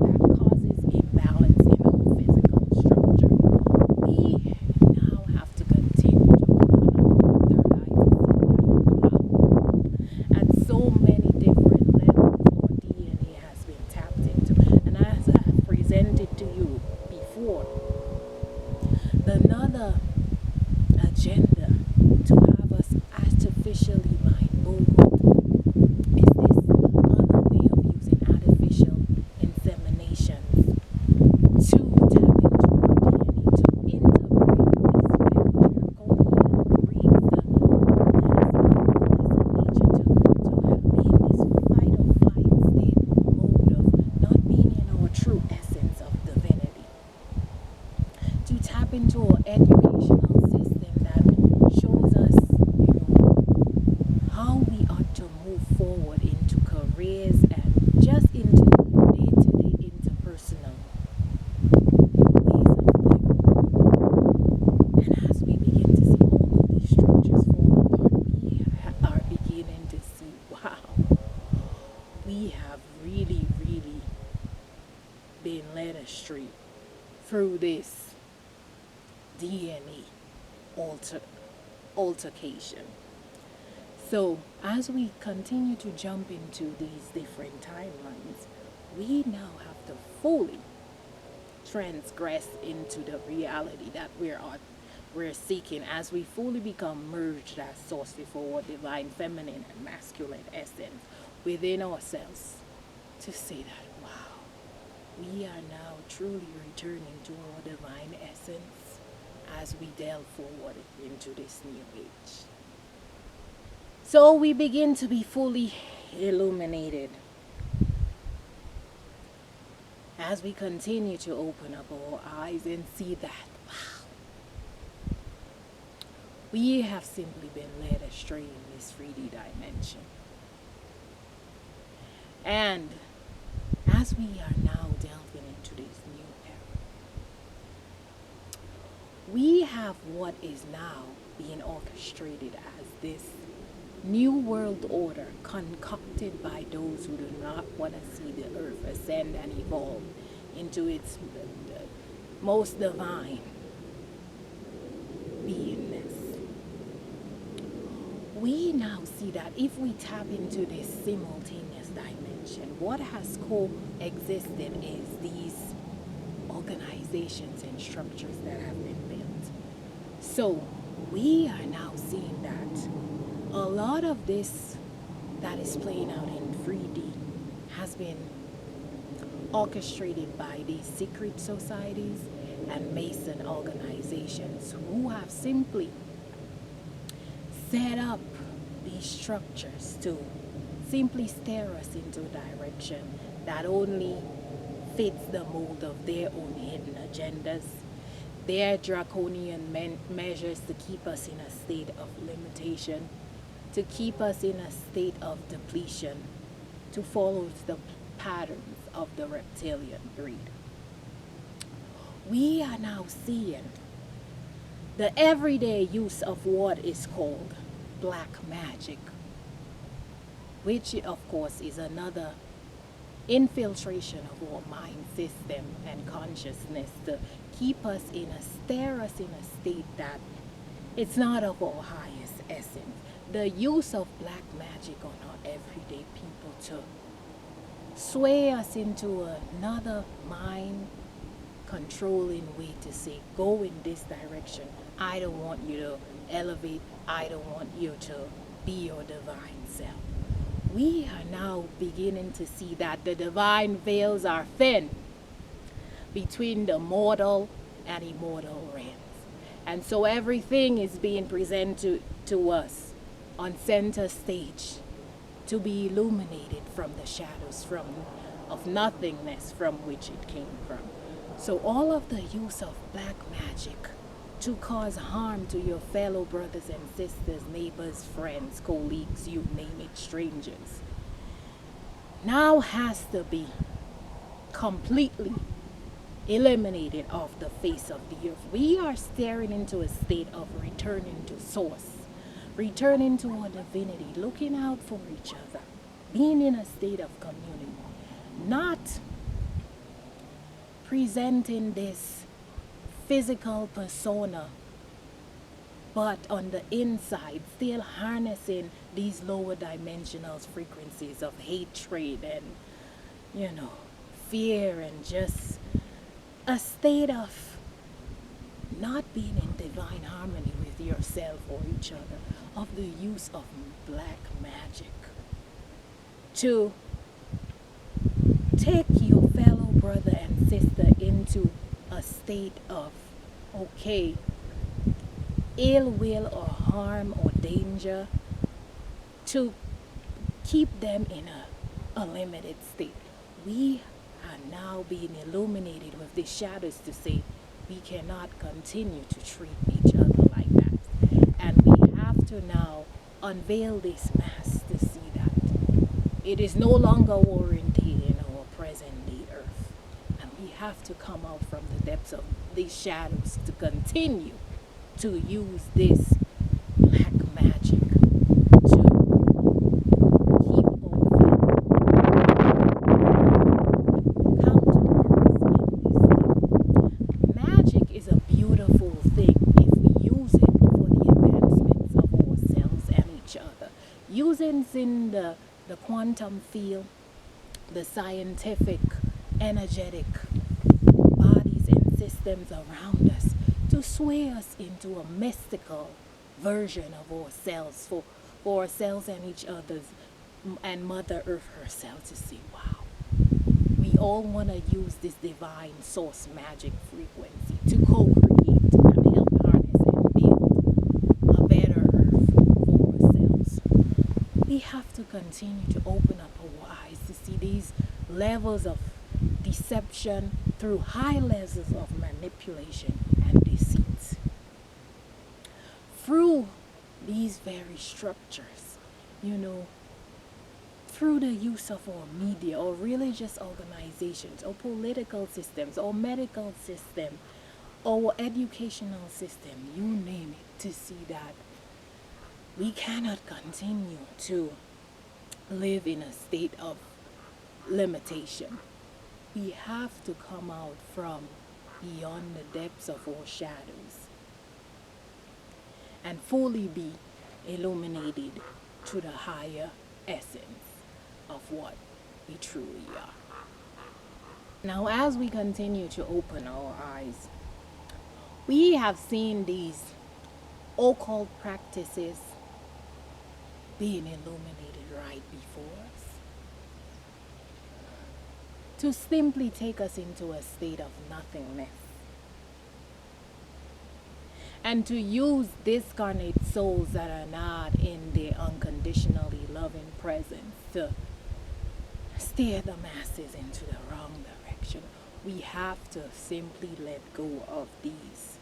that causes imbalance in our physical structure. We now have to continue to open up our third eye to see that at so many different levels our DNA has been tapped into. And as I have presented to you before, another agenda to have us artificially mind boggled is this other way of using artificial insemination to tap into our DNA, to interbreed this very draconian breeds that has been nature to be in this fight or flight state mode of not being in our true essence of divinity, to tap into our educational system that shows us, how we ought to move forward into careers and just into day-to-day interpersonal ways of living. And as we begin to see all of these structures fall apart, we are beginning to see, wow, we have really, really been led astray through this DNA altercation. So as we continue to jump into these different timelines, we now have to fully transgress into the reality that we're seeking as we fully become merged as source before our divine feminine and masculine essence within ourselves, to say that, wow, we are now truly returning to our divine essence as we delve forward into this new age. So we begin to be fully illuminated as we continue to open up our eyes and see that, wow, we have simply been led astray in this 3D dimension. And as we are now delving into this new era, we have what is now being orchestrated as this new world order concocted by those who do not want to see the earth ascend and evolve into its most divine beingness. We now see that if we tap into this simultaneous dimension, what has coexisted is these organizations and structures that have been built. So we are now seeing that a lot of this that is playing out in 3D has been orchestrated by these secret societies and Mason organizations who have simply set up these structures to simply steer us into a direction that only fits the mold of their own hidden agendas, their draconian measures to keep us in a state of limitation, to keep us in a state of depletion, to follow the patterns of the reptilian breed. We are now seeing the everyday use of what is called black magic, which of course is another infiltration of our mind system and consciousness to steer us in a state that it's not of our highest essence. The use of black magic on our everyday people to sway us into another mind controlling way to say, go in this direction. I don't want you to elevate. I don't want you to be your divine self. We are now beginning to see that the divine veils are thin between the mortal and immortal realms. And so everything is being presented to us on center stage to be illuminated from the shadows of nothingness from which it came from. So all of the use of black magic to cause harm to your fellow brothers and sisters, neighbors, friends, colleagues, you name it, strangers, now has to be completely eliminated off the face of the earth. We are staring into a state of returning to source, returning to our divinity, looking out for each other, being in a state of community, not presenting this physical persona, but on the inside still harnessing these lower dimensional frequencies of hatred and fear, and just a state of not being in divine harmony with yourself or each other, of the use of black magic to take your fellow brother and sister into a state of, okay, ill will or harm or danger, to keep them in a limited state. We are now being illuminated with the shadows to say we cannot continue to treat each other like that. And we have to now unveil this mask to see that it is no longer warranted in our present day earth. And we have to come out from the depths of these shadows to continue to use this black magic to keep magic is a beautiful thing if we use it for the advancements of ourselves and each other. Using in the quantum field, the scientific, energetic bodies and systems around us to sway us into a mystical version of ourselves, for ourselves and each other's, and Mother Earth herself, to see, wow, we all want to use this divine source magic frequency to co-create and help harness and build a better earth for ourselves. We have to continue to open up our eyes to see these levels of deception through high levels of manipulation and deceit. Through these very structures, through the use of our media or religious organizations or political systems or medical system or educational system, you name it, to see that we cannot continue to live in a state of limitation. We have to come out from beyond the depths of our shadows and fully be illuminated to the higher essence of what we truly are. Now, as we continue to open our eyes, we have seen these occult practices being illuminated right before us. to simply take us into a state of nothingness, and to use discarnate souls that are not in their unconditionally loving presence to steer the masses into the wrong direction. We have to simply let go of these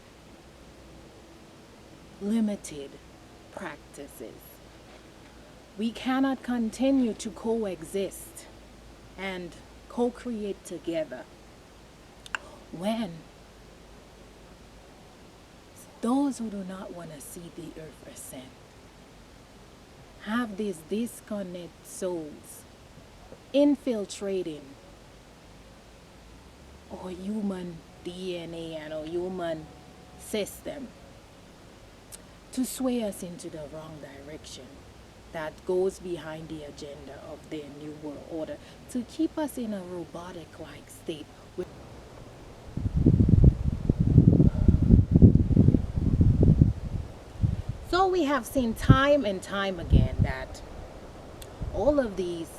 limited practices. We cannot continue to coexist and co-create together when those who do not want to see the earth ascend have these disconnected souls infiltrating our human DNA and our human system to sway us into the wrong direction that goes behind the agenda of their new world order, to keep us in a robotic-like state. So we have seen time and time again that all of these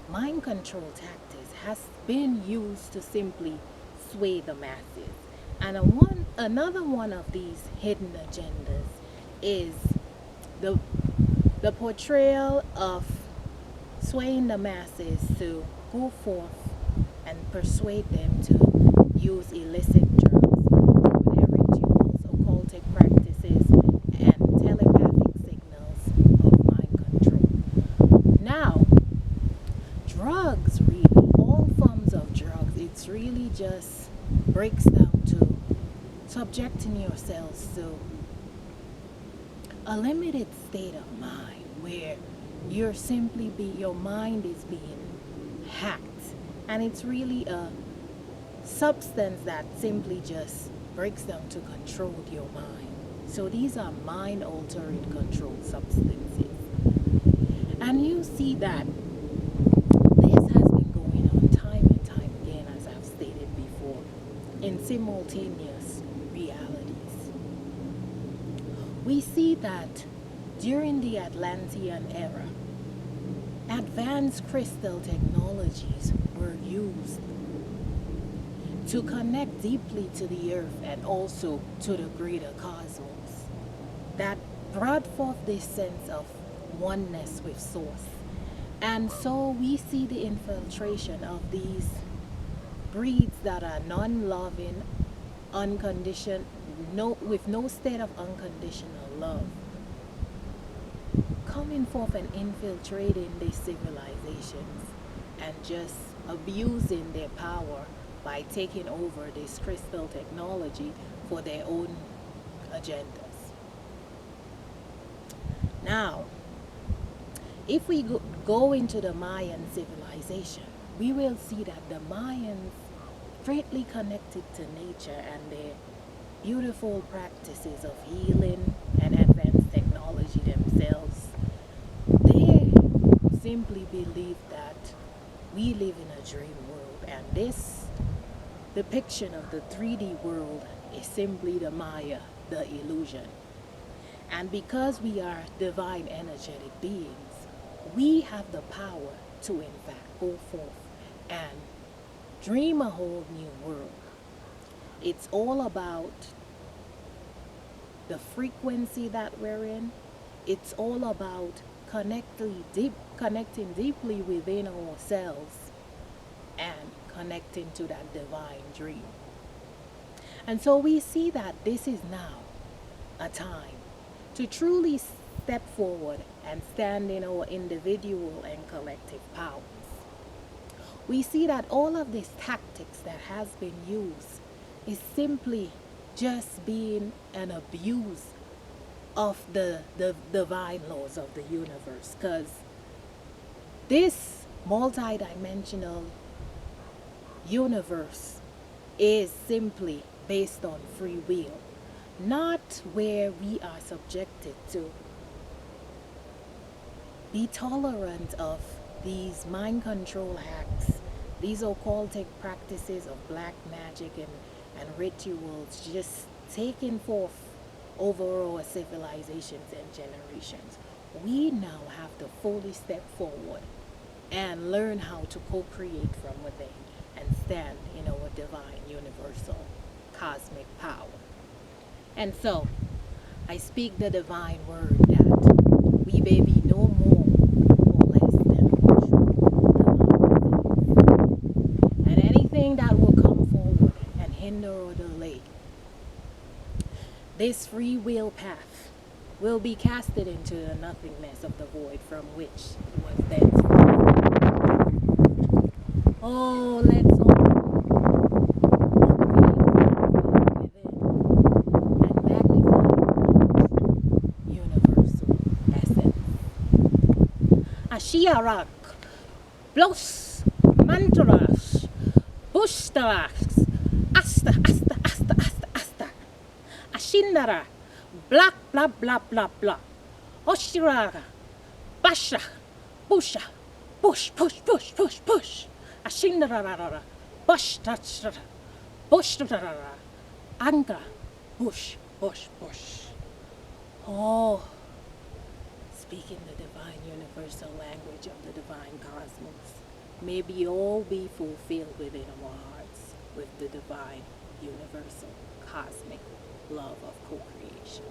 mind control tactics has been used to simply sway the masses. And another one of these hidden agendas is the portrayal of swaying the masses to go forth and persuade them to use illicit drugs through their rituals, occultic practices, and telepathic signals of mind control. Now, drugs, really, all forms of drugs, it's really just breaks down to subjecting yourselves to a limited state of mind where your mind is being hacked, and it's really a substance that simply just breaks down to control your mind. So these are mind altering controlled substances, and you see that this has been going on time and time again, as I've stated before, in simultaneous realities. We see that during the Atlantean era, advanced crystal technologies were used to connect deeply to the earth and also to the greater cosmos, that brought forth this sense of oneness with source. And so we see the infiltration of these breeds that are non-loving, unconditioned, with no state of unconditional love, coming forth and infiltrating these civilizations and just abusing their power by taking over this crystal technology for their own agendas. Now, if we go into the Mayan civilization, we will see that the Mayans greatly connected to nature and their beautiful practices of healing and advanced technology themselves. They simply believe that we live in a dream world, and this depiction of the 3D world is simply the Maya, the illusion. And because we are divine energetic beings, we have the power to in fact go forth and dream a whole new world. It's all about the frequency that we're in. It's all about connecting deeply within ourselves and connecting to that divine dream. And so we see that this is now a time to truly step forward and stand in our individual and collective powers. We see that all of these tactics that has been used is simply just being an abuse of the divine laws of the universe, because this multi-dimensional universe is simply based on free will, not where we are subjected to be tolerant of these mind control hacks, these occultic practices of black magic and rituals just taking forth over our civilizations and generations. We now have to fully step forward and learn how to co-create from within and stand in our divine, universal, cosmic power. And so, I speak the divine word that we may be no more or less than divine. And anything that will come forward and hinder or delay this free will path will be casted into the nothingness of the void from which it was thenceforth. Oh, let's all universal essence. Ashiarak, Blos, Mantras, Bushtaras, Asta. Ashindara, blah, blah. Oshiraga, Basha, Busha, push. Ashindara, Bush, Anga, Bush. Oh, speaking the divine universal language of the divine cosmos, may we all be fulfilled within our hearts with the divine universal cosmic love of co-creation.